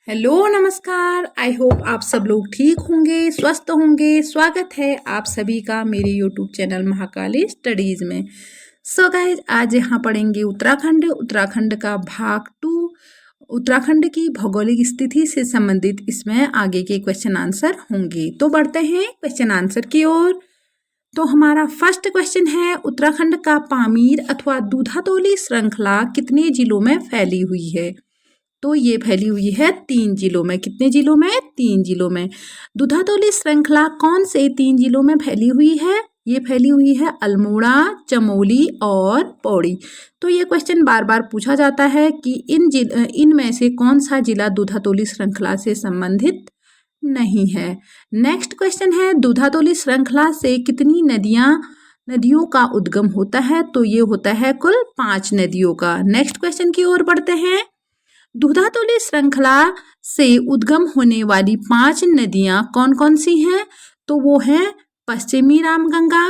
Hello नमस्कार। I hope आप सब लोग ठीक होंगे, स्वस्थ होंगे। स्वागत है आप सभी का मेरे यूट्यूब चैनल महाकाली स्टडीज़ में। सो गाइज, आज यहाँ पढ़ेंगे उत्तराखंड का भाग 2। उत्तराखंड की भौगोलिक स्थिति से संबंधित इसमें आगे के क्वेश्चन आंसर होंगे। तो बढ़ते हैं क्वेश्चन आंसर की ओर। तो हमारा फर्स्ट क्वेश्चन है, उत्तराखंड का पामीर अथवा दूधातोली श्रृंखला कितने जिलों में फैली हुई है? तो ये फैली हुई है 3 जिलों में। कितने जिलों में? 3 जिलों में। दूधातोली श्रृंखला कौन से 3 जिलों में फैली हुई है? ये फैली हुई है अल्मोड़ा, चमोली और पौड़ी। तो ये क्वेश्चन बार बार पूछा जाता है कि इनमें से कौन सा जिला दूधातोली श्रृंखला से संबंधित नहीं है। नेक्स्ट क्वेश्चन है, दूधातोली श्रृंखला से कितनी नदियों का उद्गम होता है? तो ये होता है कुल 5 नदियों का। नेक्स्ट क्वेश्चन की ओर बढ़ते हैं। दूधातोली श्रृंखला से उद्गम होने वाली 5 नदियां कौन कौन सी हैं? तो वो हैं पश्चिमी रामगंगा,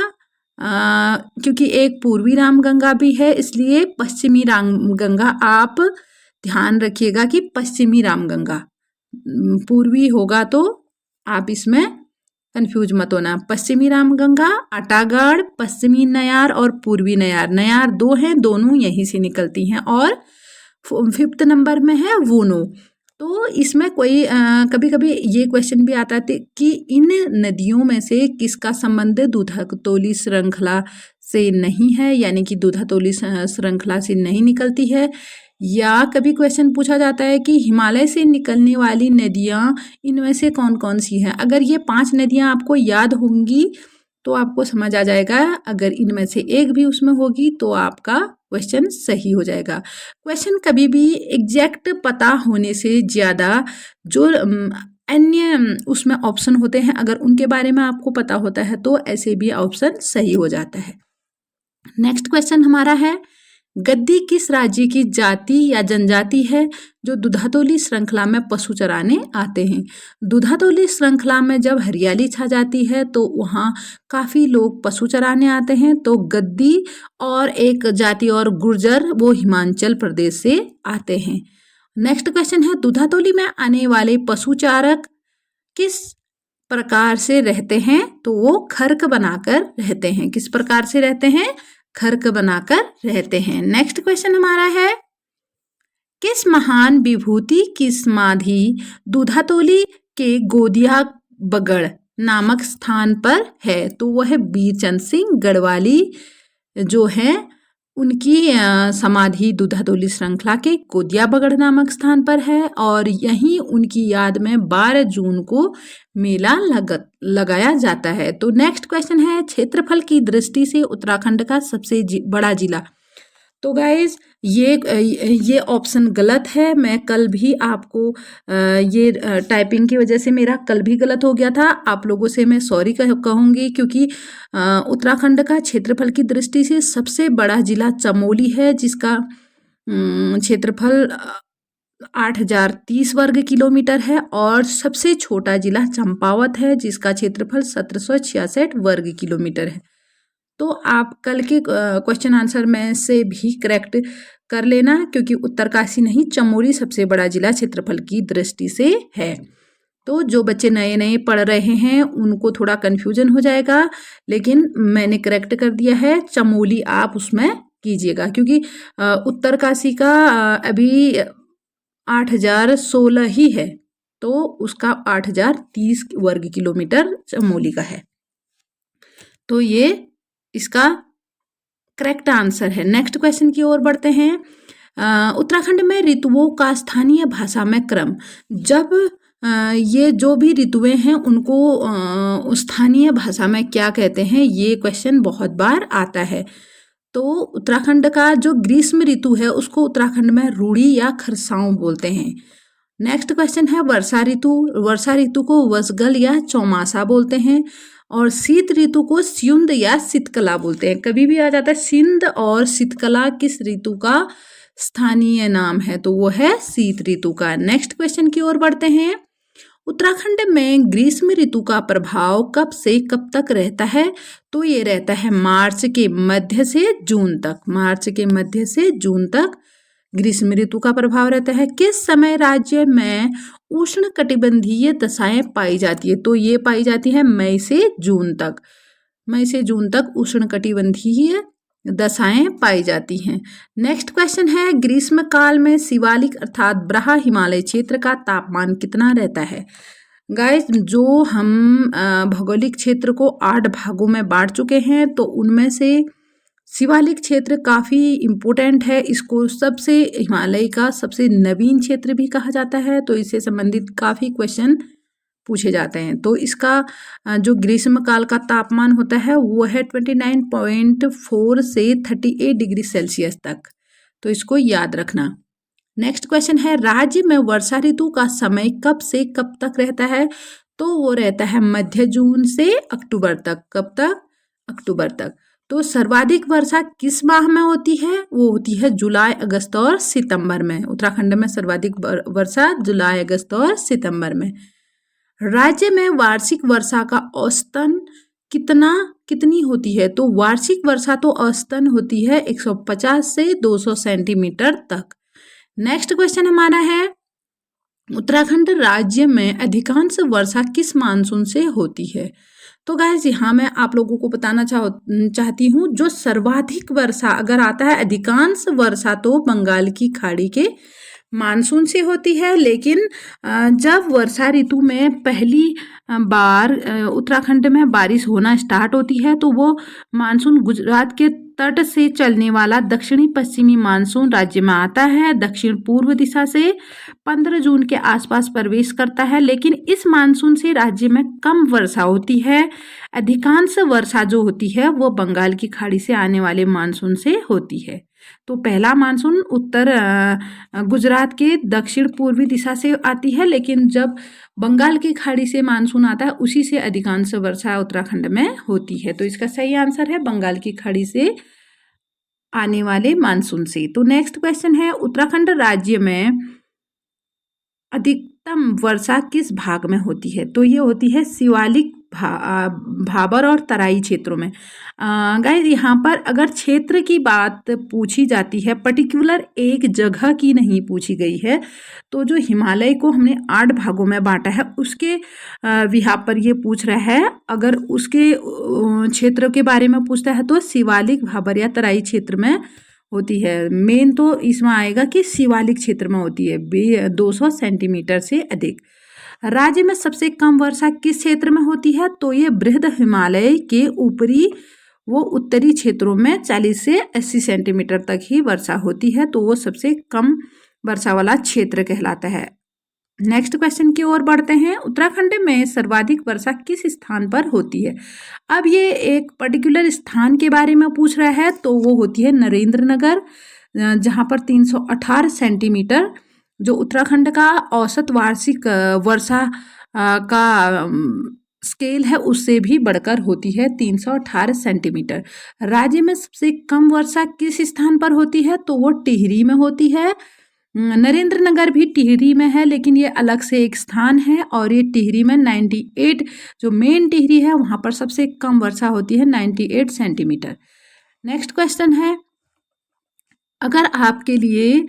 क्योंकि एक पूर्वी रामगंगा भी है, इसलिए पश्चिमी रामगंगा आप ध्यान रखिएगा कि पश्चिमी रामगंगा। पूर्वी होगा तो आप इसमें कंफ्यूज मत होना। पश्चिमी रामगंगा, अटागढ़, पश्चिमी नयार और पूर्वी नयार। नयार 2 हैं, दोनों यहीं से निकलती हैं। और 5th नंबर में है वूनो। तो इसमें कोई कभी कभी ये क्वेश्चन भी आता है कि इन नदियों में से किसका संबंध दूधातोली श्रृंखला से नहीं है, यानी कि दूधातोली श्रृंखला से नहीं निकलती है। या कभी क्वेश्चन पूछा जाता है कि हिमालय से निकलने वाली नदियाँ इनमें से कौन कौन सी हैं। अगर ये 5 नदियाँ आपको याद होंगी तो आपको समझ आ जाएगा। अगर इनमें से एक भी उसमें होगी तो आपका क्वेश्चन सही हो जाएगा। क्वेश्चन कभी भी एग्जैक्ट पता होने से ज़्यादा जो अन्य उसमें ऑप्शन होते हैं, अगर उनके बारे में आपको पता होता है तो ऐसे भी ऑप्शन सही हो जाता है। नेक्स्ट क्वेश्चन हमारा है, गद्दी किस राज्य की जाति या जनजाति है जो दूधातोली श्रृंखला में पशु चराने आते हैं? दूधातोली श्रृंखला में जब हरियाली छा जाती है तो वहाँ काफ़ी लोग पशु चराने आते हैं। तो गद्दी और एक जाति और गुर्जर, वो हिमाचल प्रदेश से आते हैं। नेक्स्ट क्वेश्चन है, दूधातोली में आने वाले पशु चारक किस प्रकार से रहते हैं? तो वो खर्क बनाकर रहते हैं। किस प्रकार से रहते हैं? खर्क बनाकर रहते हैं। नेक्स्ट क्वेश्चन हमारा है, किस महान विभूति की समाधि दूधातोली के गोदिया बगड़ नामक स्थान पर है? तो वह है बीरचंद सिंह गढ़वाली जो है, उनकी समाधि दूधातोली श्रृंखला के गोदिया बगड़ नामक स्थान पर है। और यहीं उनकी याद में 12 जून को मेला लगाया जाता है। तो नेक्स्ट क्वेश्चन है, क्षेत्रफल की दृष्टि से उत्तराखंड का सबसे बड़ा जिला। तो गाइज ये ऑप्शन गलत है। मैं कल भी आपको ये टाइपिंग की वजह से मेरा कल भी गलत हो गया था। आप लोगों से मैं सॉरी कहूँगी, क्योंकि उत्तराखंड का क्षेत्रफल की दृष्टि से सबसे बड़ा जिला चमोली है, जिसका क्षेत्रफल 8030 वर्ग किलोमीटर है। और सबसे छोटा जिला चंपावत है, जिसका क्षेत्रफल 1766 वर्ग किलोमीटर है। तो आप कल के क्वेश्चन आंसर में से भी करेक्ट कर लेना, क्योंकि उत्तरकाशी नहीं, चमोली सबसे बड़ा जिला क्षेत्रफल की दृष्टि से है। तो जो बच्चे नए नए पढ़ रहे हैं उनको थोड़ा कन्फ्यूजन हो जाएगा, लेकिन मैंने करेक्ट कर दिया है। चमोली आप उसमें कीजिएगा, क्योंकि उत्तरकाशी का अभी 8016 ही है, तो उसका 8030 वर्ग किलोमीटर चमोली का है। तो ये इसका करेक्ट आंसर है। नेक्स्ट क्वेश्चन की ओर बढ़ते हैं। उत्तराखंड में ऋतुओं का स्थानीय भाषा में क्रम। जब ये जो भी ऋतुएं हैं उनको स्थानीय भाषा में क्या कहते हैं, ये क्वेश्चन बहुत बार आता है। तो उत्तराखंड का जो ग्रीष्म ऋतु है उसको उत्तराखंड में रूड़ी या खरसाऊं बोलते हैं। नेक्स्ट क्वेश्चन है, वर्षा ऋतु। वर्षा ऋतु को वसगल या चौमासा बोलते हैं। और शीत ऋतु को स्युंद या शीतकला बोलते हैं। कभी भी आ जाता है सिंध और शीतकला किस ऋतु का स्थानीय नाम है? तो वो है शीत ऋतु का। नेक्स्ट क्वेश्चन की ओर बढ़ते हैं। उत्तराखंड में ग्रीष्म ऋतु का प्रभाव कब से कब तक रहता है? तो ये रहता है मार्च के मध्य से जून तक। मार्च के मध्य से जून तक ग्रीष्म ऋतु का प्रभाव रहता है। किस समय राज्य में उष्ण कटिबंधीय दशाएं पाई जाती है? तो ये पाई जाती है मई से जून तक। मई से जून तक उष्ण कटिबंधीय दशाएं पाई जाती हैं। नेक्स्ट क्वेश्चन है, ग्रीष्म काल में शिवालिक अर्थात ब्रहा हिमालय क्षेत्र का तापमान कितना रहता है? गाइस, जो हम भौगोलिक क्षेत्र को 8 भागों में बांट चुके हैं, तो उनमें से शिवालिक क्षेत्र काफ़ी इम्पोर्टेंट है। इसको सबसे हिमालय का सबसे नवीन क्षेत्र भी कहा जाता है, तो इससे संबंधित काफ़ी क्वेश्चन पूछे जाते हैं। तो इसका जो ग्रीष्म काल का तापमान होता है वो है 29.4 से 38 डिग्री सेल्सियस तक, तो इसको याद रखना। नेक्स्ट क्वेश्चन है, राज्य में वर्षा ऋतु का समय कब से कब तक रहता है? तो वो रहता है मध्य जून से अक्टूबर तक। कब तक? अक्टूबर तक। तो सर्वाधिक वर्षा किस माह में होती है? वो होती है जुलाई, अगस्त और सितंबर में। उत्तराखंड में सर्वाधिक वर्षा जुलाई, अगस्त और सितंबर में। राज्य में वार्षिक वर्षा का औसतन कितनी होती है? तो वार्षिक वर्षा तो औसतन होती है 150 से 200 सेंटीमीटर तक। नेक्स्ट क्वेश्चन हमारा है, उत्तराखंड राज्य में अधिकांश वर्षा किस मानसून से होती है? तो गाइस, यहाँ मैं आप लोगों को बताना चाहती हूँ, जो सर्वाधिक वर्षा अगर आता है, अधिकांश वर्षा तो बंगाल की खाड़ी के मानसून से होती है। लेकिन जब वर्षा ऋतु में पहली बार उत्तराखंड में बारिश होना स्टार्ट होती है, तो वो मानसून गुजरात के तट से चलने वाला दक्षिणी पश्चिमी मानसून राज्य में आता है। दक्षिण पूर्व दिशा से 15 जून के आसपास प्रवेश करता है, लेकिन इस मानसून से राज्य में कम वर्षा होती है। अधिकांश वर्षा जो होती है वो बंगाल की खाड़ी से आने वाले मानसून से होती है। तो पहला मानसून उत्तर गुजरात के दक्षिण पूर्वी दिशा से आती है, लेकिन जब बंगाल की खाड़ी से मानसून आता है उसी से अधिकांश वर्षा उत्तराखंड में होती है। तो इसका सही आंसर है बंगाल की खाड़ी से आने वाले मानसून से। तो नेक्स्ट क्वेश्चन है, उत्तराखंड राज्य में अधिकतम वर्षा किस भाग में होती है? तो ये होती है शिवालिक, भाबर और तराई क्षेत्रों में। गाइस, यहाँ पर अगर क्षेत्र की बात पूछी जाती है, पर्टिकुलर एक जगह की नहीं पूछी गई है, तो जो हिमालय को हमने 8 भागों में बांटा है उसके यहाँ पर ये पूछ रहा है। अगर उसके क्षेत्र के बारे में पूछता है तो शिवालिक, भाबर या तराई क्षेत्र में होती है। मेन तो इसमें आएगा कि शिवालिक क्षेत्र में होती है 200 सेंटीमीटर से अधिक। राज्य में सबसे कम वर्षा किस क्षेत्र में होती है? तो ये बृहद हिमालय के ऊपरी वो उत्तरी क्षेत्रों में 40 से 80 सेंटीमीटर तक ही वर्षा होती है, तो वो सबसे कम वर्षा वाला क्षेत्र कहलाता है। नेक्स्ट क्वेश्चन की ओर बढ़ते हैं, उत्तराखंड में सर्वाधिक वर्षा किस स्थान पर होती है? अब ये एक पर्टिकुलर स्थान के बारे में पूछ रहा है, तो वो होती है नरेंद्र नगर, जहाँ पर 318 सेंटीमीटर जो उत्तराखंड का औसत वार्षिक वर्षा का स्केल है उससे भी बढ़कर होती है 318 सेंटीमीटर। राज्य में सबसे कम वर्षा किस स्थान पर होती है? तो वो टिहरी में होती है। नरेंद्र नगर भी टिहरी में है, लेकिन ये अलग से एक स्थान है, और ये टिहरी में 98, जो मेन टिहरी है वहाँ पर सबसे कम वर्षा होती है 98 सेंटीमीटर। नेक्स्ट क्वेश्चन है, अगर आपके लिए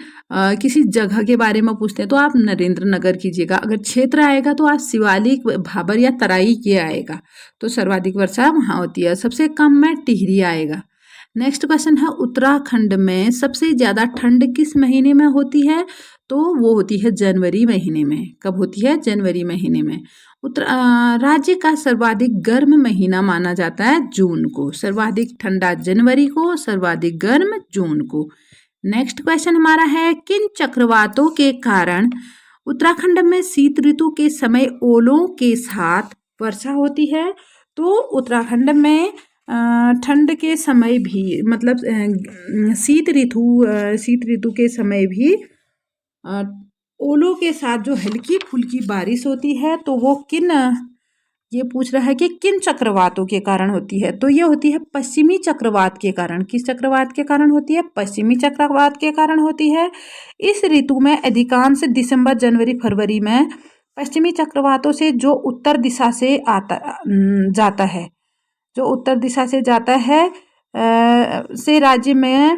किसी जगह के बारे में पूछते हैं तो आप नरेंद्र नगर कीजिएगा। अगर क्षेत्र आएगा तो आप शिवालिक, भाबर या तराई ये आएगा, तो सर्वाधिक वर्षा वहाँ होती है। सबसे कम में टिहरी आएगा। नेक्स्ट क्वेश्चन है, उत्तराखंड में सबसे ज़्यादा ठंड किस महीने में होती है? तो वो होती है जनवरी महीने में। कब होती है? जनवरी महीने में। राज्य का सर्वाधिक गर्म महीना माना जाता है जून को। सर्वाधिक ठंडा जनवरी को, सर्वाधिक गर्म जून को। नेक्स्ट क्वेश्चन हमारा है, किन चक्रवातों के कारण उत्तराखंड में शीत ऋतु के समय ओलों के साथ वर्षा होती है? तो उत्तराखंड में ठंड के समय भी, मतलब शीत ऋतु के समय भी ओलों के साथ जो हल्की फुल्की बारिश होती है, तो वो ये पूछ रहा है कि किन चक्रवातों के कारण होती है? तो ये होती है पश्चिमी चक्रवात के कारण। किस चक्रवात के कारण होती है? पश्चिमी चक्रवात के कारण होती है। इस ऋतु में अधिकांश दिसंबर, जनवरी, फरवरी में पश्चिमी चक्रवातों से जो उत्तर दिशा से जाता है, से राज्य में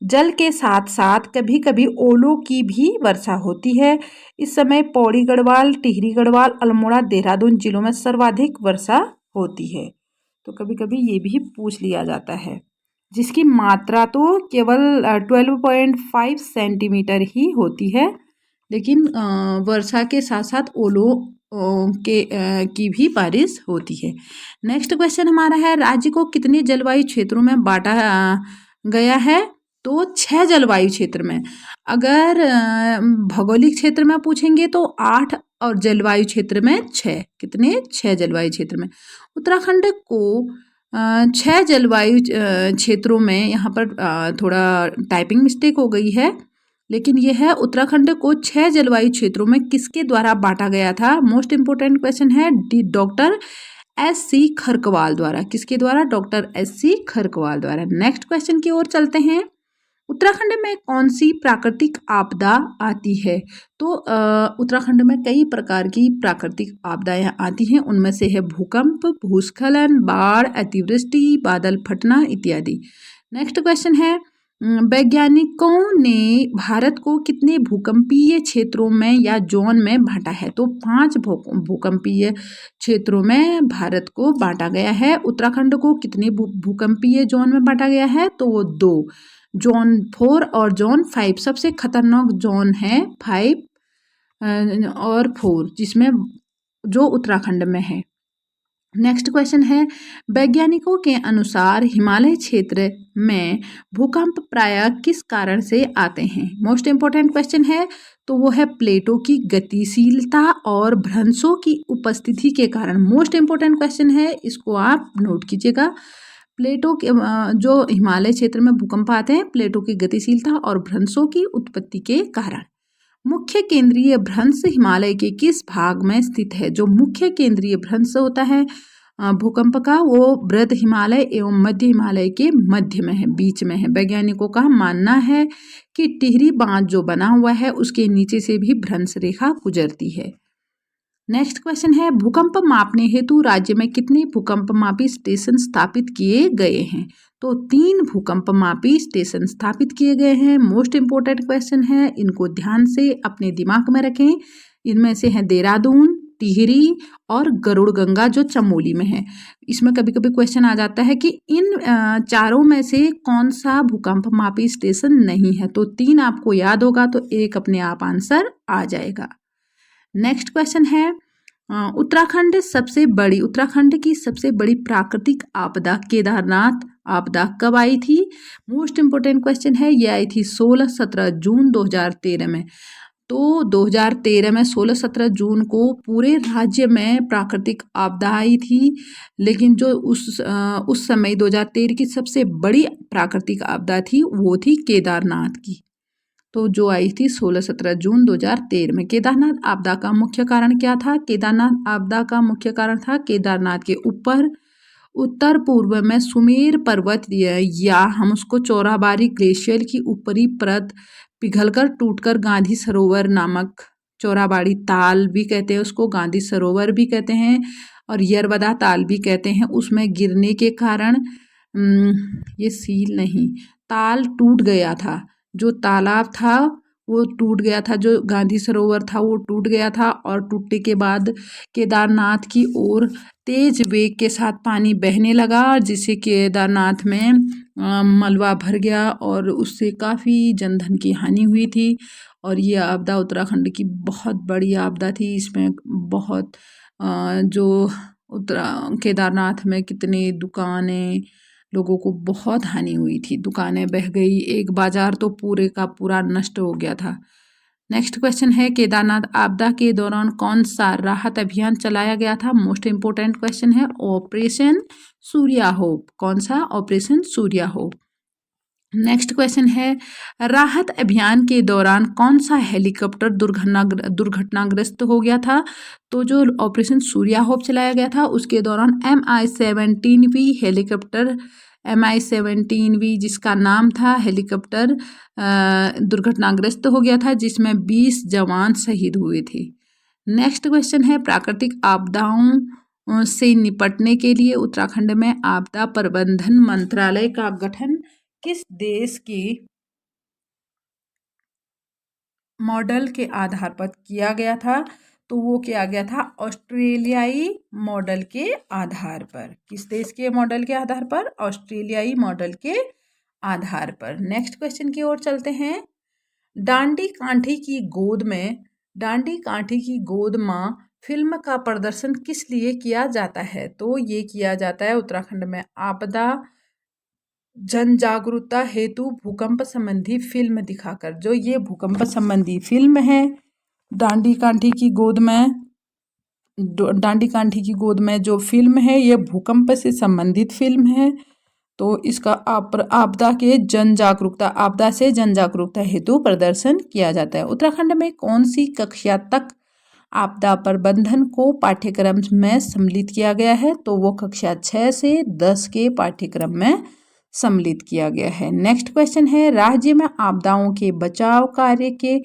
जल के साथ साथ कभी कभी ओलों की भी वर्षा होती है। इस समय पौड़ी गढ़वाल, टिहरी गढ़वाल, अल्मोड़ा, देहरादून जिलों में सर्वाधिक वर्षा होती है। तो कभी कभी ये भी पूछ लिया जाता है, जिसकी मात्रा तो केवल 12.5 सेंटीमीटर ही होती है, लेकिन वर्षा के साथ साथ ओलों की भी बारिश होती है। नेक्स्ट क्वेश्चन हमारा है, राज्य को कितने जलवायु क्षेत्रों में बांटा गया है? तो 6 जलवायु क्षेत्र में। अगर भौगोलिक क्षेत्र में पूछेंगे तो 8 और जलवायु क्षेत्र में 6। कितने? 6 जलवायु क्षेत्र में। उत्तराखंड को 6 जलवायु क्षेत्रों में, यहाँ पर थोड़ा टाइपिंग मिस्टेक हो गई है, लेकिन यह है उत्तराखंड को 6 जलवायु क्षेत्रों में किसके द्वारा बांटा गया था? मोस्ट इंपोर्टेंट क्वेश्चन है, डॉक्टर एस.सी. खरकवाल द्वारा। किसके द्वारा? Doctor SC. खरकवाल द्वारा। नेक्स्ट क्वेश्चन की ओर चलते हैं। उत्तराखंड में कौन सी प्राकृतिक आपदा आती है? तो उत्तराखंड में कई प्रकार की प्राकृतिक आपदाएं आती हैं। उनमें से है भूकंप, भूस्खलन, बाढ़, अतिवृष्टि, बादल फटना इत्यादि। नेक्स्ट क्वेश्चन है, वैज्ञानिकों ने भारत को कितने भूकंपीय क्षेत्रों में या जोन में बांटा है? तो 5 भूकंपीय क्षेत्रों में भारत को बांटा गया है। उत्तराखंड को कितने भूकंपीय जोन में बांटा गया है? तो वो 2, जोन 4 और जोन 5। सबसे खतरनाक जोन है 5 और 4, जिसमें जो उत्तराखंड में है। नेक्स्ट क्वेश्चन है, वैज्ञानिकों के अनुसार हिमालय क्षेत्र में भूकंप प्रायः किस कारण से आते हैं? मोस्ट इंपोर्टेंट क्वेश्चन है, तो वो है प्लेटों की गतिशीलता और भ्रंशों की उपस्थिति के कारण। मोस्ट इंपोर्टेंट क्वेश्चन है, इसको आप नोट कीजिएगा। प्लेटों के जो हिमालय क्षेत्र में भूकंप आते हैं, प्लेटों की गतिशीलता और भ्रंशों की उत्पत्ति के कारण। मुख्य केंद्रीय भ्रंश हिमालय के किस भाग में स्थित है? जो मुख्य केंद्रीय भ्रंश होता है भूकंप का, वो वृद्ध हिमालय एवं मध्य हिमालय के मध्य में है, बीच में है। वैज्ञानिकों का मानना है कि टिहरी बांध जो बना हुआ है उसके नीचे से भी भ्रंश रेखा गुजरती है। नेक्स्ट क्वेश्चन है, भूकंप मापने हेतु राज्य में कितने भूकंप मापी स्टेशन स्थापित किए गए हैं? तो 3 भूकंप मापी स्टेशन स्थापित किए गए हैं। मोस्ट इंपोर्टेंट क्वेश्चन है, इनको ध्यान से अपने दिमाग में रखें। इनमें से हैं देहरादून, टिहरी और गरुड़गंगा जो चमोली में है। इसमें कभी कभी क्वेश्चन आ जाता है कि इन चारों में से कौन सा भूकंप मापी स्टेशन नहीं है? तो 3 आपको याद होगा तो 1 अपने आप आंसर आ जाएगा। नेक्स्ट क्वेश्चन है, उत्तराखंड की सबसे बड़ी प्राकृतिक आपदा केदारनाथ आपदा कब आई थी? मोस्ट इंपोर्टेंट क्वेश्चन है, ये आई थी 16-17 जून 2013 में। तो 2013 में 16-17 जून को पूरे राज्य में प्राकृतिक आपदा आई थी, लेकिन जो उस समय 2013 की सबसे बड़ी प्राकृतिक आपदा थी वो थी केदारनाथ की, तो जो आई थी 16-17 जून 2013 में। केदारनाथ आपदा का मुख्य कारण क्या था? केदारनाथ आपदा का मुख्य कारण था केदारनाथ के ऊपर उत्तर पूर्व में सुमेर पर्वत या हम उसको चौराबाड़ी ग्लेशियर की ऊपरी परत पिघलकर टूटकर गांधी सरोवर नामक, चौराबाड़ी ताल भी कहते हैं उसको, गांधी सरोवर भी कहते हैं और यरवदा ताल भी कहते हैं, उसमें गिरने के कारण ये सील नहीं, ताल टूट गया था। जो तालाब था वो टूट गया था, जो गांधी सरोवर था वो टूट गया था, और टूटने के बाद केदारनाथ की ओर तेज वेग के साथ पानी बहने लगा, जिससे केदारनाथ में मलबा भर गया और उससे काफ़ी जनधन की हानि हुई थी। और ये आपदा उत्तराखंड की बहुत बड़ी आपदा थी। इसमें बहुत जो केदारनाथ में कितनी दुकानें, लोगों को बहुत हानि हुई थी, दुकानें बह गई, एक बाजार तो पूरे का पूरा नष्ट हो गया था। नेक्स्ट क्वेश्चन है, केदारनाथ आपदा के दौरान कौन सा राहत अभियान चलाया गया था? मोस्ट इंपोर्टेंट क्वेश्चन है, ऑपरेशन सूर्या होप। कौन सा? Operation Surya hope. Next question है, राहत अभियान के दौरान कौन सा हेलीकॉप्टर दुर्घटनाग्रस्त हो गया था? तो जो ऑपरेशन सूर्या होप चलाया गया था उसके दौरान MI-17V हेलीकॉप्टर, MI-17V जिसका नाम था हेलीकॉप्टर, दुर्घटनाग्रस्त हो गया था, जिसमें 20 जवान शहीद हुए थे। नेक्स्ट क्वेश्चन है, प्राकृतिक आपदाओं से निपटने के लिए उत्तराखंड में आपदा प्रबंधन मंत्रालय का गठन किस देश की मॉडल के आधार पर किया गया था। तो वो किया गया था ऑस्ट्रेलियाई मॉडल के आधार पर। किस देश के मॉडल के आधार पर? ऑस्ट्रेलियाई मॉडल के आधार पर। नेक्स्ट क्वेश्चन की ओर चलते हैं। डांडी कांठी की गोद में, डांडी कांठी की गोद माँ फिल्म का प्रदर्शन किस लिए किया जाता है? तो ये किया जाता है उत्तराखंड में आपदा जन जागरूकता हेतु भूकंप संबंधी फिल्म दिखाकर। जो ये भूकंप संबंधी फिल्म है डांडी कांठी की गोद में, डांडी कांठी की गोद में जो फिल्म है ये भूकंप से संबंधित फिल्म है। तो इसका आपदा के जन जागरूकता, आपदा से जन जागरूकता हेतु प्रदर्शन किया जाता है। उत्तराखंड में कौन सी कक्षा तक आपदा प्रबंधन को पाठ्यक्रम में सम्मिलित किया गया है? तो वो कक्षा 6 से 10 के पाठ्यक्रम में सम्मिलित किया गया है। नेक्स्ट क्वेश्चन है, राज्य में आपदाओं के बचाव कार्य के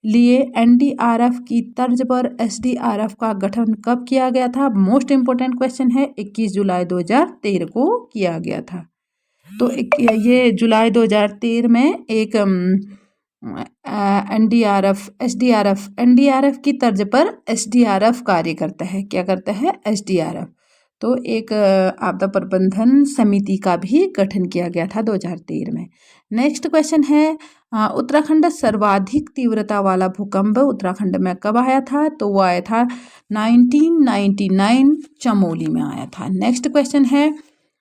लिए एनडीआरएफ की तर्ज पर एसडीआरएफ का गठन कब किया गया था? मोस्ट इंपोर्टेंट क्वेश्चन है, 21 जुलाई 2013 को किया गया था। तो ये जुलाई 2013 में एक एनडीआरएफ की तर्ज पर एसडीआरएफ कार्य करता है। क्या करता है? एसडीआरएफ। तो एक आपदा प्रबंधन समिति का भी गठन किया गया था 2013 में। नेक्स्ट क्वेश्चन है, उत्तराखंड सर्वाधिक तीव्रता वाला भूकंप उत्तराखंड में कब आया था? तो वो आया था 1999 चमोली में आया था। नेक्स्ट क्वेश्चन है,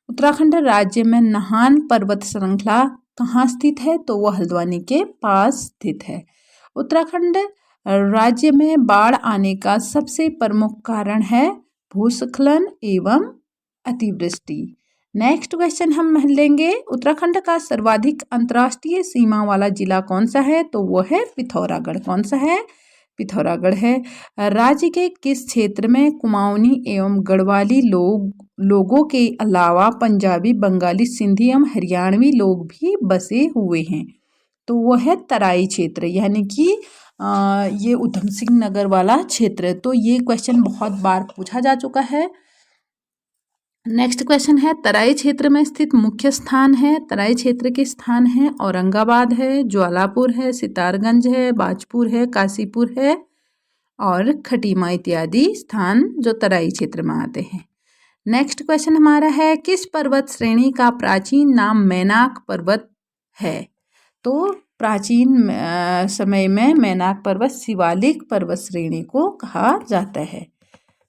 उत्तराखंड राज्य में नाहन पर्वत श्रृंखला कहाँ स्थित है? तो वो हल्द्वानी के पास स्थित है। उत्तराखंड राज्य में बाढ़ आने का सबसे प्रमुख कारण है भूस्खलन एवं अतिवृष्टि। नेक्स्ट क्वेश्चन हम लेंगे, उत्तराखंड का सर्वाधिक अंतर्राष्ट्रीय सीमा वाला जिला कौन सा है? तो वो है पिथौरागढ़। कौन सा है? पिथौरागढ़ है। राज्य के किस क्षेत्र में कुमाऊनी एवं गढ़वाली लोगों के अलावा पंजाबी, बंगाली, सिंधी एवं हरियाणवी लोग भी बसे हुए हैं? तो वो है तराई क्षेत्र, यानी कि ये उधम सिंह नगर वाला क्षेत्र। तो ये क्वेश्चन बहुत बार पूछा जा चुका है। नेक्स्ट क्वेश्चन है, तराई क्षेत्र में स्थित मुख्य स्थान है। तराई क्षेत्र के स्थान है औरंगाबाद है, ज्वालापुर है, सितारगंज है, बाजपुर है, काशीपुर है और खटीमा इत्यादि स्थान जो तराई क्षेत्र में आते हैं। नेक्स्ट क्वेश्चन हमारा है, किस पर्वत श्रेणी का प्राचीन नाम मैनाक पर्वत है? तो प्राचीन समय में मैनाक पर्वत शिवालिक पर्वत श्रेणी को कहा जाता है।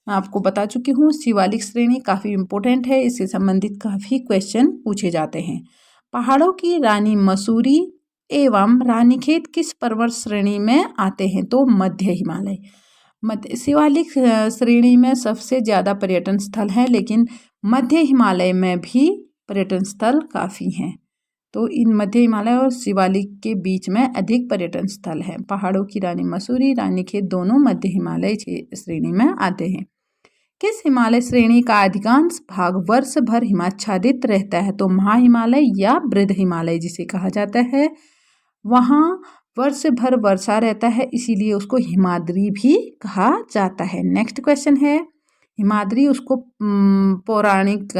मैं आपको बता चुकी हूँ शिवालिक श्रेणी काफ़ी इम्पोर्टेंट है, इससे संबंधित काफ़ी क्वेश्चन पूछे जाते हैं। पहाड़ों की रानी मसूरी एवं रानीखेत किस पर्वत श्रेणी में आते हैं? तो मध्य हिमालय। शिवालिक श्रेणी में सबसे ज़्यादा पर्यटन स्थल हैं, लेकिन मध्य हिमालय में भी पर्यटन स्थल काफ़ी हैं। तो इन मध्य हिमालय और शिवालिक के बीच में अधिक पर्यटन स्थल हैं। पहाड़ों की रानी मसूरी, रानीखेत दोनों मध्य हिमालय श्रेणी में आते हैं। किस हिमालय श्रेणी का अधिकांश भाग वर्ष भर हिमाच्छादित रहता है? तो महाहिमालय या बृहद हिमालय जिसे कहा जाता है, वहाँ वर्ष भर वर्षा रहता है, इसीलिए उसको हिमाद्री भी कहा जाता है। नेक्स्ट क्वेश्चन है, हिमाद्री उसको पौराणिक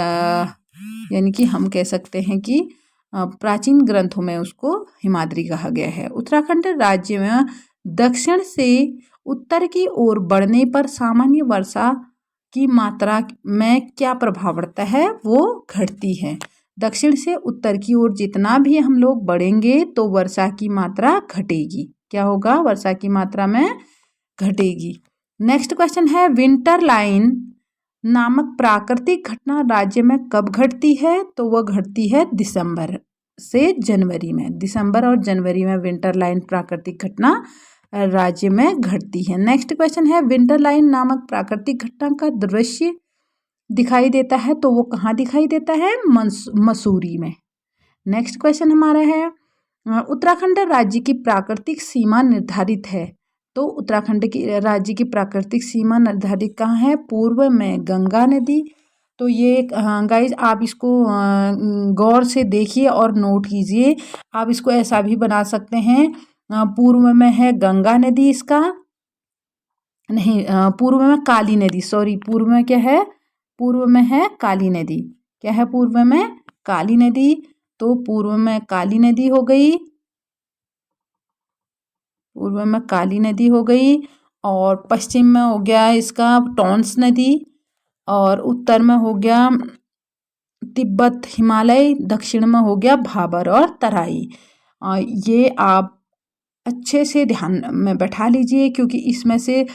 यानी कि हम कह सकते हैं कि प्राचीन ग्रंथों में उसको हिमाद्री कहा गया है। उत्तराखंड राज्य में दक्षिण से उत्तर की ओर बढ़ने पर सामान्य वर्षा की मात्रा में क्या प्रभाव पड़ता है? वो घटती है। दक्षिण से उत्तर की ओर जितना भी हम लोग बढ़ेंगे तो वर्षा की मात्रा घटेगी। क्या होगा? वर्षा की मात्रा में घटेगी। नेक्स्ट क्वेश्चन है, विंटर लाइन नामक प्राकृतिक घटना राज्य में कब घटती है? तो वह घटती है दिसंबर से जनवरी में। दिसंबर और जनवरी में विंटर लाइन प्राकृतिक घटना राज्य में घटती है। नेक्स्ट क्वेश्चन है, विंटर लाइन नामक प्राकृतिक घटना का दृश्य दिखाई देता है, तो वो कहाँ दिखाई देता है? मसूरी में। नेक्स्ट क्वेश्चन हमारा है, उत्तराखंड राज्य की प्राकृतिक सीमा निर्धारित है। तो उत्तराखंड की राज्य की प्राकृतिक सीमा निर्धारित कहाँ है? पूर्व में गंगा नदी। तो ये गाइज आप इसको गौर से देखिए और नोट कीजिए। आप इसको ऐसा भी बना सकते हैं, पूर्व में है गंगा नदी, इसका नहीं, पूर्व में काली नदी, सॉरी, पूर्व में क्या है? पूर्व में है काली नदी। क्या है? पूर्व में काली नदी। तो पूर्व में काली नदी हो गई, पूर्व में काली नदी हो गई, और पश्चिम में हो गया इसका टॉन्स नदी, और उत्तर में हो गया तिब्बत हिमालय, दक्षिण में हो गया भाबर और तराई। ये आप अच्छे से ध्यान में बैठा लीजिए, क्योंकि इसमें से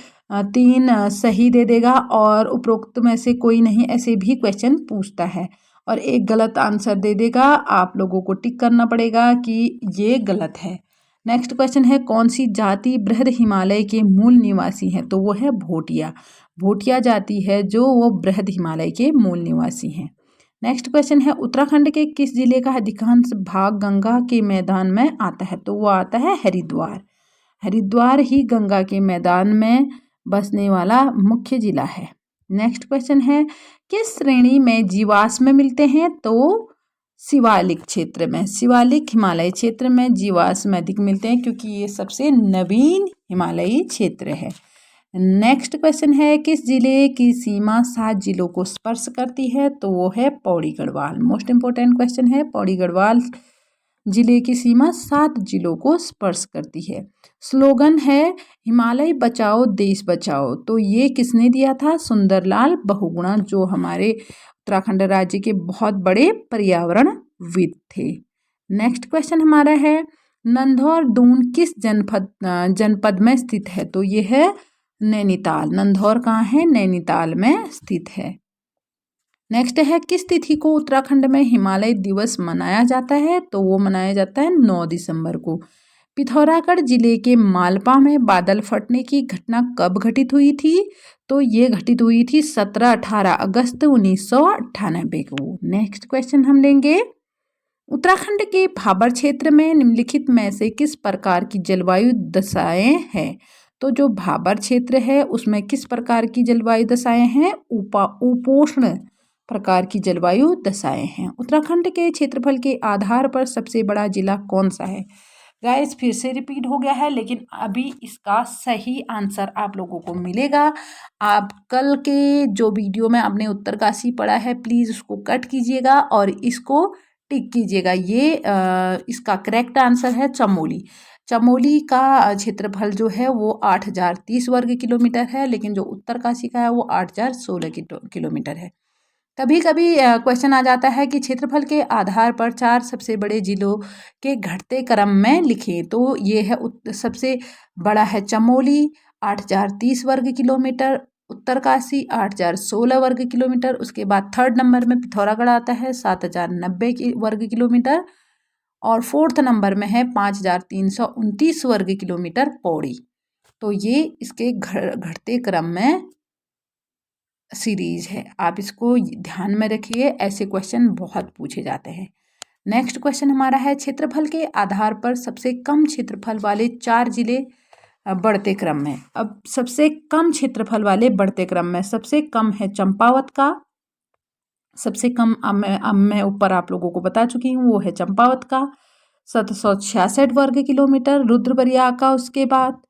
3 सही दे देगा और उपरोक्त में से कोई नहीं, ऐसे भी क्वेश्चन पूछता है, और एक गलत आंसर दे देगा। आप लोगों को टिक करना पड़ेगा कि ये गलत है। नेक्स्ट क्वेश्चन है, कौन सी जाति बृहद हिमालय के मूल निवासी हैं? तो वो है भोटिया। भोटिया जाति है जो वो बृहद हिमालय के मूल निवासी हैं। नेक्स्ट क्वेश्चन है, उत्तराखंड के किस जिले का अधिकांश भाग गंगा के मैदान में आता है? तो वो आता है हरिद्वार। हरिद्वार ही गंगा के मैदान में बसने वाला मुख्य जिला है। नेक्स्ट क्वेश्चन है, किस श्रेणी में जीवाश्म मिलते हैं? तो शिवालिक क्षेत्र में, शिवालिक हिमालय क्षेत्र में जीवाश्म अधिक मिलते हैं, क्योंकि ये सबसे नवीन हिमालयी क्षेत्र है। नेक्स्ट क्वेश्चन है, किस जिले की सीमा 7 जिलों को स्पर्श करती है? तो वो है Pauri Garhwal. Most important question है, पौड़ी गढ़वाल जिले की सीमा 7 जिलों को स्पर्श करती है। स्लोगन है, हिमालय बचाओ देश बचाओ। तो ये किसने दिया था? सुंदरलाल बहुगुणा, जो हमारे उत्तराखंड राज्य के बहुत बड़े पर्यावरणविद थे। नेक्स्ट क्वेश्चन हमारा है, नंधौर दून किस जनपद में स्थित है? तो ये है नैनीताल। नंधौर कहाँ है? नैनीताल में स्थित है। नेक्स्ट है, किस तिथि को उत्तराखंड में हिमालय दिवस मनाया जाता है? तो वो मनाया जाता है 9 दिसंबर को। पिथौरागढ़ जिले के मालपा में बादल फटने की घटना कब घटित हुई थी? तो ये घटित हुई थी 17-18 अगस्त 1998 को। नेक्स्ट क्वेश्चन हम लेंगे, उत्तराखंड के भाबर क्षेत्र में निम्नलिखित में से किस प्रकार की जलवायु दशाएं हैं? तो जो भाबर क्षेत्र है उसमें किस प्रकार की जलवायु दशाएं हैं? उपोष्ण प्रकार की जलवायु दशाएं हैं। उत्तराखंड के क्षेत्रफल के आधार पर सबसे बड़ा जिला कौन सा है? गाइस फिर से रिपीट हो गया है, लेकिन अभी इसका सही आंसर आप लोगों को मिलेगा। आप कल के जो वीडियो में आपने उत्तरकाशी पढ़ा है, प्लीज़ उसको कट कीजिएगा और इसको टिक कीजिएगा। ये इसका करेक्ट आंसर है चमोली। चमोली का क्षेत्रफल जो है वो 8030 वर्ग किलोमीटर है, लेकिन जो उत्तरकाशी का है वो 8016 किलोमीटर है। कभी कभी क्वेश्चन आ जाता है कि क्षेत्रफल के आधार पर 4 सबसे बड़े जिलों के घटते क्रम में लिखें। तो ये है, सबसे बड़ा है चमोली 8030 वर्ग किलोमीटर, उत्तरकाशी 8016 वर्ग किलोमीटर, उसके बाद 3rd नंबर में पिथौरागढ़ आता है 7090 वर्ग किलोमीटर, और 4th नंबर में है 5329 वर्ग किलोमीटर पौड़ी। तो ये इसके घटते क्रम में सीरीज है, आप इसको ध्यान में रखिए, ऐसे क्वेश्चन बहुत पूछे जाते हैं। नेक्स्ट क्वेश्चन हमारा है, क्षेत्रफल के आधार पर सबसे कम क्षेत्रफल वाले 4 जिले बढ़ते क्रम में। अब सबसे कम क्षेत्रफल वाले बढ़ते क्रम में सबसे कम है चंपावत का, सबसे कम अब मैं ऊपर आप लोगों को बता चुकी हूँ, वो है चंपावत का 766 वर्ग किलोमीटर। रुद्रप्रयाग का उसके बाद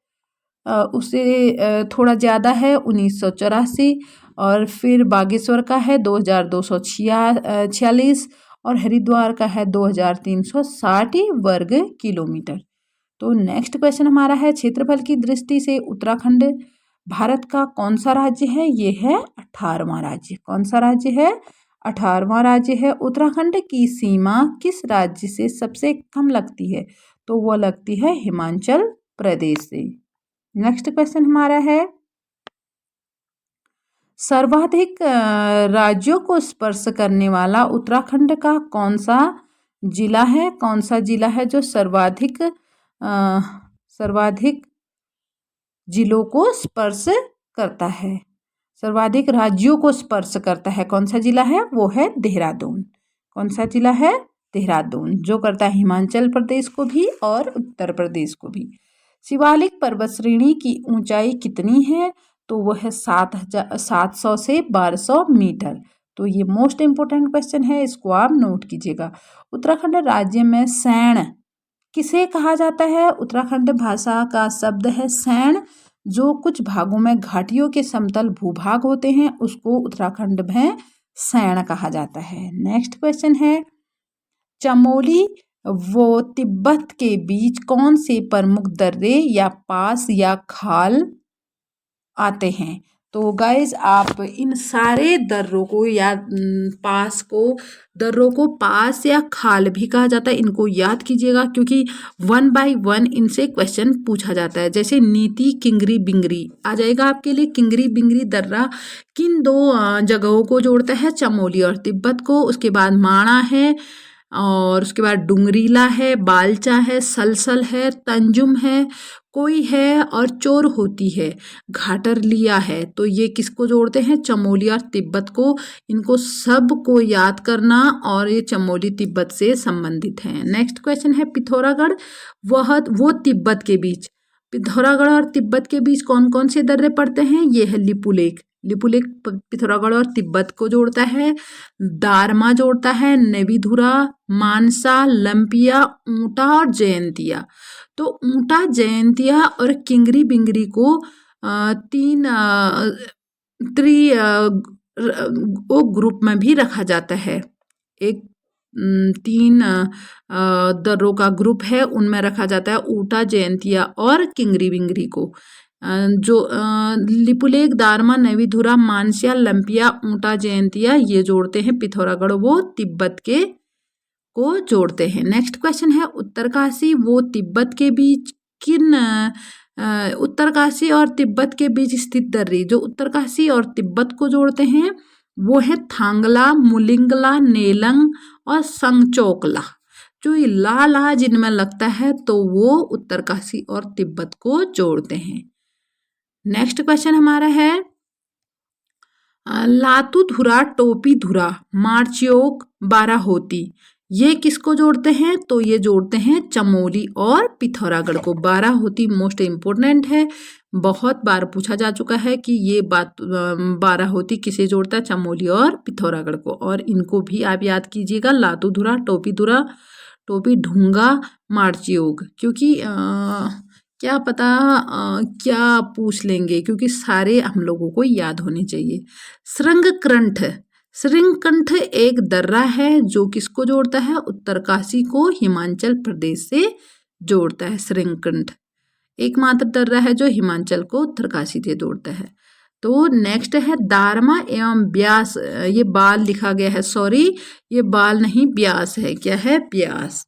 उससे थोड़ा ज़्यादा है 1984, और फिर बागेश्वर का है 2246, और हरिद्वार का है 2360 वर्ग किलोमीटर। तो नेक्स्ट क्वेश्चन हमारा है, क्षेत्रफल की दृष्टि से उत्तराखंड भारत का कौन सा राज्य है? ये है 18वां राज्य। कौन सा राज्य है? 18वां राज्य है। उत्तराखंड की सीमा किस राज्य से सबसे कम लगती है? तो वो लगती है हिमाचल प्रदेश से। नेक्स्ट क्वेश्चन हमारा है, सर्वाधिक राज्यों को स्पर्श करने वाला उत्तराखंड का कौन सा जिला है? कौन सा जिला है जो सर्वाधिक जिलों को स्पर्श करता है, सर्वाधिक राज्यों को स्पर्श करता है? कौन सा जिला है? वो है देहरादून। कौन सा जिला है? देहरादून, जो करता है हिमाचल प्रदेश को भी और उत्तर प्रदेश को भी। शिवालिक पर्वत श्रेणी की ऊंचाई कितनी है? तो वह है 700 से 1200 मीटर। तो ये मोस्ट इंपोर्टेंट क्वेश्चन है, इसको आप नोट कीजिएगा। उत्तराखंड राज्य में सैण किसे कहा जाता है? उत्तराखंड भाषा का शब्द है सैण, जो कुछ भागों में घाटियों के समतल भूभाग होते हैं उसको उत्तराखंड में सैण कहा जाता है। नेक्स्ट क्वेश्चन है, चमोली वो तिब्बत के बीच कौन से प्रमुख दर्रे या पास या खाल आते हैं। तो गाइज आप इन सारे दर्रों को या दर्रों को पास या खाल भी कहा जाता है, इनको याद कीजिएगा क्योंकि 1 बाय 1 इनसे क्वेश्चन पूछा जाता है। जैसे नीति किंगरी बिंगरी आ जाएगा आपके लिए। किंगरी बिंगरी दर्रा किन दो जगहों को जोड़ता है, चमोली और तिब्बत को। उसके बाद माणा है और उसके बाद डुंगरीला है, बालचा है, सलसल है, तंजुम है, कोई है और चोर होती है, घाटर लिया है। तो ये किसको जोड़ते हैं, चमोली और तिब्बत को। इनको सब को याद करना और ये चमोली तिब्बत से संबंधित हैं। नेक्स्ट क्वेश्चन है पिथौरागढ़ वो तिब्बत के बीच। पिथौरागढ़ और तिब्बत के बीच कौन कौन से दर्रे पड़ते हैं, ये है लिपुलेख। लिपुलेख पिथौरागढ़ और तिब्बत को जोड़ता है। दारमा जोड़ता है, नेविधुरा, मानसा, लंपिया, ऊंटा और जयंतिया। तो ऊंटा, जयंतिया और किंगरी बिंगरी को तीन वो ग्रुप में भी रखा जाता है। एक 3 दर्रों का ग्रुप है, उनमें रखा जाता है ऊंटा, जयंतिया और किंगरी बिंगरी को। जो लिपुलेख, दारमा, नेविधुरा, मानसिया, लंपिया, ऊंटा, जयंतिया ये जोड़ते हैं पिथौरागढ़ वो तिब्बत के को जोड़ते हैं। नेक्स्ट क्वेश्चन है उत्तरकाशी वो तिब्बत के बीच उत्तरकाशी और तिब्बत के बीच स्थित दर्रे जो उत्तरकाशी और तिब्बत को जोड़ते हैं वो है थांगला, मुलिंगला, नेलंग और संगचोकला। जो ये ला जिनमें लगता है तो वो उत्तरकाशी और तिब्बत को जोड़ते हैं। नेक्स्ट क्वेश्चन हमारा है लातूधुरा, टोपीधुरा, मार्चियोक, बाराहोती ये किसको जोड़ते हैं, तो ये जोड़ते हैं चमोली और पिथौरागढ़ को। बाराहोती मोस्ट इम्पोर्टेंट है, बहुत बार पूछा जा चुका है कि ये बाराहोती किसे जोड़ता है, चमोली और पिथौरागढ़ को। और इनको भी आप याद कीजिएगा, लातूधुरा, टोपीधुरा, टोपी ढूंगा, मार्चियोग, क्योंकि क्या पता क्या पूछ लेंगे, क्योंकि सारे हम लोगों को याद होने चाहिए। श्रृंगकंठ एक दर्रा है जो किसको जोड़ता है, उत्तरकाशी को हिमाचल प्रदेश से जोड़ता है। श्रृंगकंठ एकमात्र दर्रा है जो हिमाचल को उत्तरकाशी से जोड़ता है। तो नेक्स्ट है दारमा एवं ब्यास। ये बाल लिखा गया है, सॉरी ये बाल नहीं ब्यास है, क्या है, ब्यास।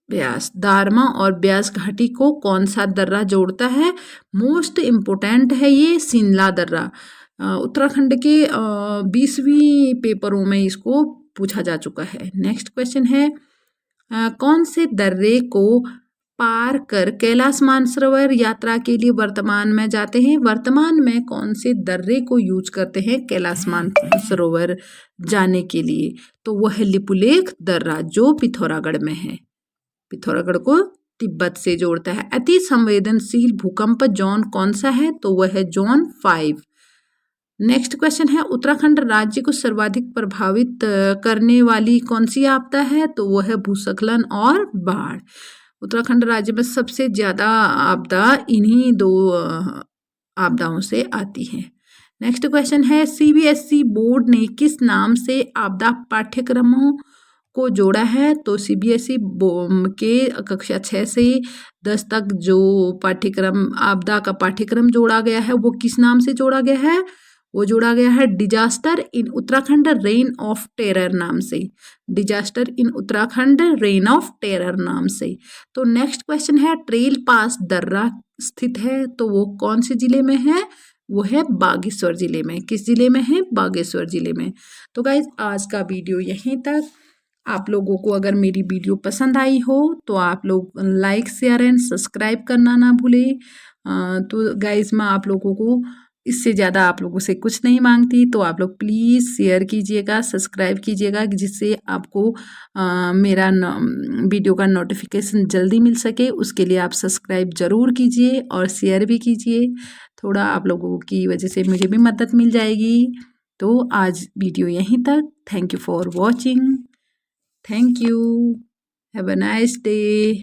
ब्यास, दारमा और ब्यास घाटी को कौन सा दर्रा जोड़ता है, मोस्ट इम्पोर्टेंट है ये शिमला दर्रा। उत्तराखंड के 20वीं पेपरों में इसको पूछा जा चुका है। नेक्स्ट क्वेश्चन है कौन से दर्रे को पार कर कैलाश मानसरोवर यात्रा के लिए वर्तमान में जाते हैं। वर्तमान में कौन से दर्रे को यूज करते हैं कैलाश मानसरोवर जाने के लिए, तो वह है लिपुलेख दर्रा जो पिथौरागढ़ में है, पिथौरागढ़ को तिब्बत से जोड़ता है। अति संवेदनशील भूकंप जोन कौन सा है, तो वह है जोन 5। नेक्स्ट क्वेश्चन है उत्तराखंड राज्य को सर्वाधिक प्रभावित करने वाली कौन सी आपदा है, तो वह है भूस्खलन और बाढ़। उत्तराखंड राज्य में सबसे ज्यादा आपदा इन्हीं 2 आपदाओं से आती है। नेक्स्ट क्वेश्चन है सीबीएसई बोर्ड ने किस नाम से आपदा पाठ्यक्रमों को जोड़ा है, तो सीबीएसई के कक्षा 6 से 10 तक जो पाठ्यक्रम आपदा का पाठ्यक्रम जोड़ा गया है वो किस नाम से जोड़ा गया है, वो जोड़ा गया है disaster in Uttarakhand rain of terror नाम से। Disaster in Uttarakhand rain of terror नाम से। तो नेक्स्ट क्वेश्चन है ट्रेल पास दर्रा स्थित है, तो वो कौन से जिले में है, वो है बागेश्वर जिले में। किस जिले में है, बागेश्वर जिले में। तो गाइज आज का वीडियो यहीं तक। आप लोगों को अगर मेरी वीडियो पसंद आई हो तो आप लोग लाइक शेयर एंड सब्सक्राइब करना ना भूलें। तो गाइज मैं आप लोगों को इससे ज़्यादा आप लोगों से कुछ नहीं मांगती, तो आप लोग प्लीज़ शेयर कीजिएगा, सब्सक्राइब कीजिएगा, जिससे आपको मेरा वीडियो का नोटिफिकेशन जल्दी मिल सके। उसके लिए आप सब्सक्राइब ज़रूर कीजिए और शेयर भी कीजिए, थोड़ा आप लोगों की वजह से मुझे भी मदद मिल जाएगी। तो आज वीडियो यहीं तक। Thank you for watching. Thank you. Have a nice day.